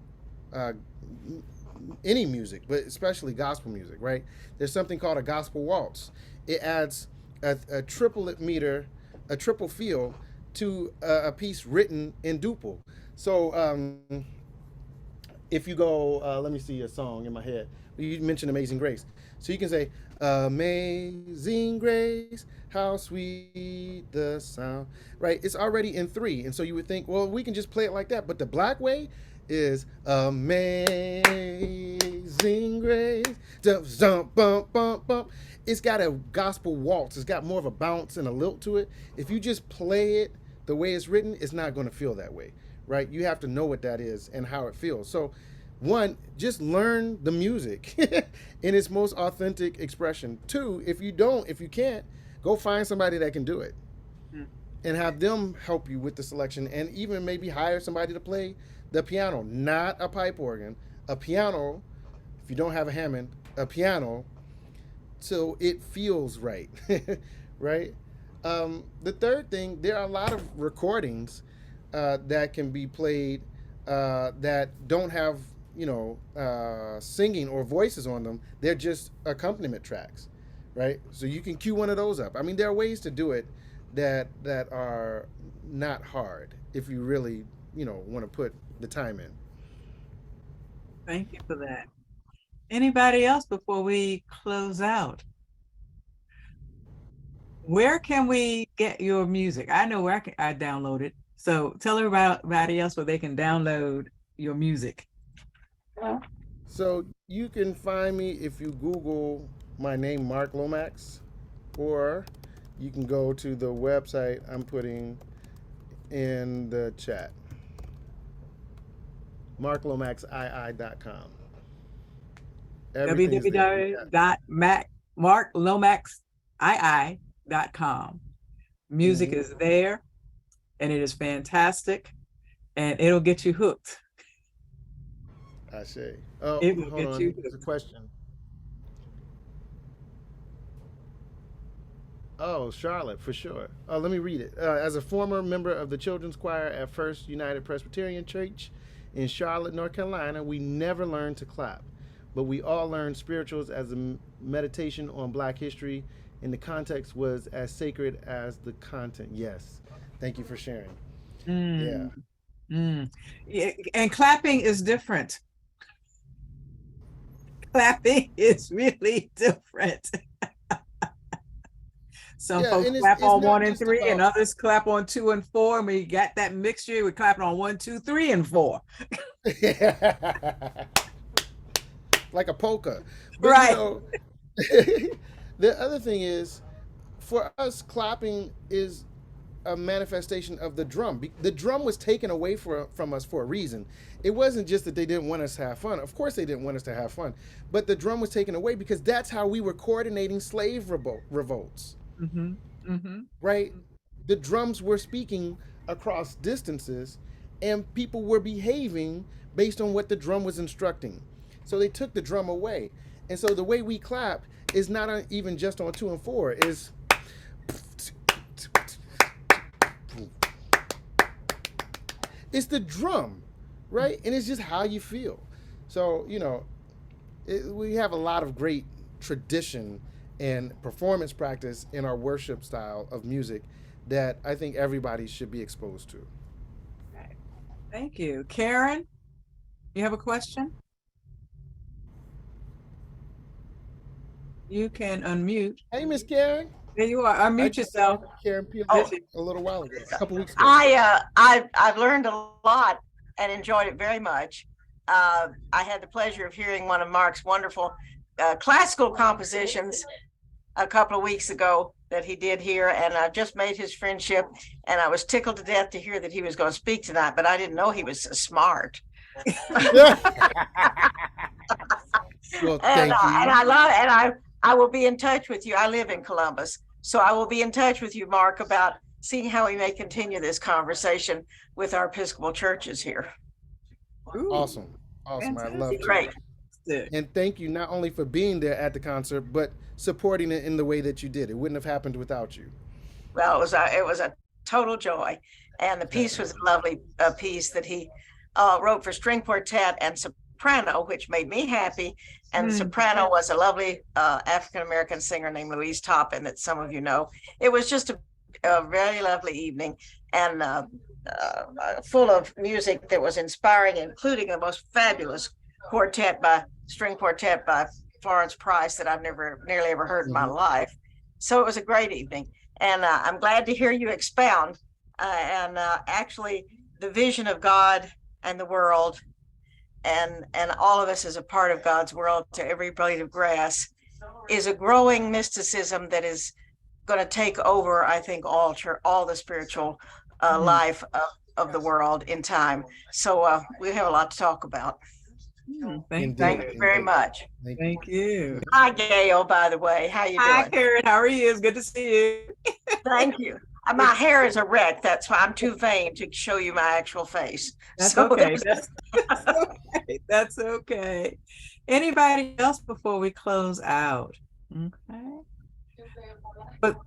any music, but especially gospel music, right? There's something called a gospel waltz. It adds a triplet meter, a triple feel to a piece written in duple. So if you go, let me see a song in my head. You mentioned Amazing Grace. So you can say, Amazing Grace, how sweet the sound, right? It's already in 3. And so you would think, well, we can just play it like that. But the Black way is Amazing Grace, jump, bump, bump, bump. it's got a gospel waltz. It's got more of a bounce and a lilt to it. If you just play it the way it's written, it's not going to feel that way, right? You have to know what that is and how it feels. So, one, just learn the music in its most authentic expression. Two, if you can't, go find somebody that can do it and have them help you with the selection, and even maybe hire somebody to play the piano, not a pipe organ, a piano. If you don't have a Hammond, a piano, so it feels right. Right. The third thing, there are a lot of recordings that can be played that don't have singing or voices on them. They're just accompaniment tracks, right? So you can cue one of those up. I mean, there are ways to do it that are not hard if you really want to put the time in. Thank you for that. Anybody else before we close out? Where can we get your music? I know where I download it. So tell everybody else where they can download your music. So you can find me if you Google my name, Mark Lomax, or you can go to the website I'm putting in the chat, marklomaxii.com. www.marklomaxii.com. Music is there, and it is fantastic, and it'll get you hooked. I say. Oh, It will hold get on. you There's a hooked. question. Oh, Charlotte, for sure. Let me read it. As a former member of the children's choir at First United Presbyterian Church in Charlotte, North Carolina, we never learned to clap, but we all learned spirituals as a meditation on Black history, and the context was as sacred as the content. Yes. Thank you for sharing. Yeah. And clapping is different. Clapping is really different. Some folks clap on 1 and 3, and others clap on 2 and 4. And we got that mixture. We're clapping on 1, 2, 3, and 4. Like a polka. But, right. The other thing is, for us, clapping is a manifestation of the drum. The drum was taken away from us for a reason. It wasn't just that they didn't want us to have fun. Of course they didn't want us to have fun. But the drum was taken away because that's how we were coordinating slave revolts. Right? The drums were speaking across distances, and people were behaving based on what the drum was instructing. So they took the drum away. And so the way we clap is not even just on 2 and 4. Is it's the drum, right? And it's just how you feel. So, we have a lot of great tradition and performance practice in our worship style of music that I think everybody should be exposed to. Thank you. Karen, you have a question? You can unmute. Hey, Miss Karen. There you are. Unmute yourself. Karen Peel a little while ago, a couple weeks ago. I've learned a lot and enjoyed it very much. I had the pleasure of hearing one of Mark's wonderful classical compositions a couple of weeks ago that he did here, and I just made his friendship, and I was tickled to death to hear that he was going to speak tonight, but I didn't know he was so smart. Well, thank you. And I love, and I will be in touch with you. I live in Columbus, so I will be in touch with you, Mark, about seeing how we may continue this conversation with our Episcopal churches here. Ooh, awesome. Fantastic. I love it. Great. And thank you not only for being there at the concert, but supporting it in the way that you did. It wouldn't have happened without you. Well, it was a total joy, and the piece was a lovely piece that he wrote for string quartet and soprano, which made me happy. And the soprano was a lovely African-American singer named Louise Toppin that some of you know. It was just a very lovely evening, and full of music that was inspiring, including the most fabulous string quartet by Florence Price that I've nearly ever heard in my life. So it was a great evening, and I'm glad to hear you expound and actually the vision of God and the world, and all of us as a part of God's world, to every blade of grass. is a growing mysticism that is going to take over, I think, all the spiritual life of the world in time. So we have a lot to talk about. Thank you very much. Thank you. Hi, Gail, by the way. How you doing? Hi, Karen. How are you? It's good to see you. Thank you. My hair is a wreck. That's why I'm too vain to show you my actual face. That's okay. That's okay. That's okay. Anybody else before we close out? Okay. But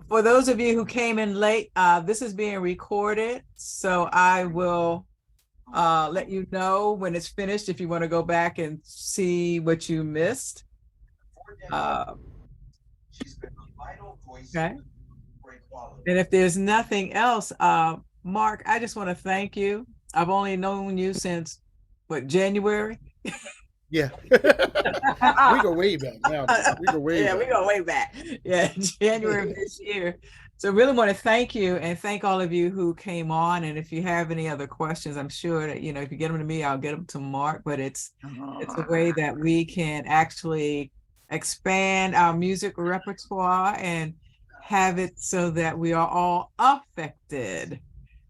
for those of you who came in late, this is being recorded, so I will let you know when it's finished if you want to go back and see what you missed. Okay. And if there's nothing else, Mark, I just want to thank you. I've only known you since January? Yeah. We go way back now. We go way back. We go way back. Yeah, January of this year. So really want to thank you and thank all of you who came on. And if you have any other questions, I'm sure that, if you get them to me, I'll get them to Mark. But it's a way that we can actually expand our music repertoire and have it so that we are all affected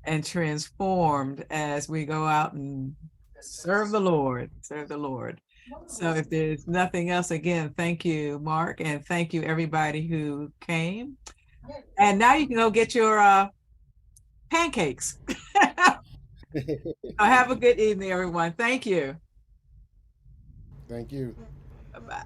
and transformed as we go out and serve the Lord. So if there's nothing else, again, thank you, Mark, and thank you everybody who came. And now you can go get your pancakes. Have a good evening, everyone. Thank you. Thank you. Bye-bye.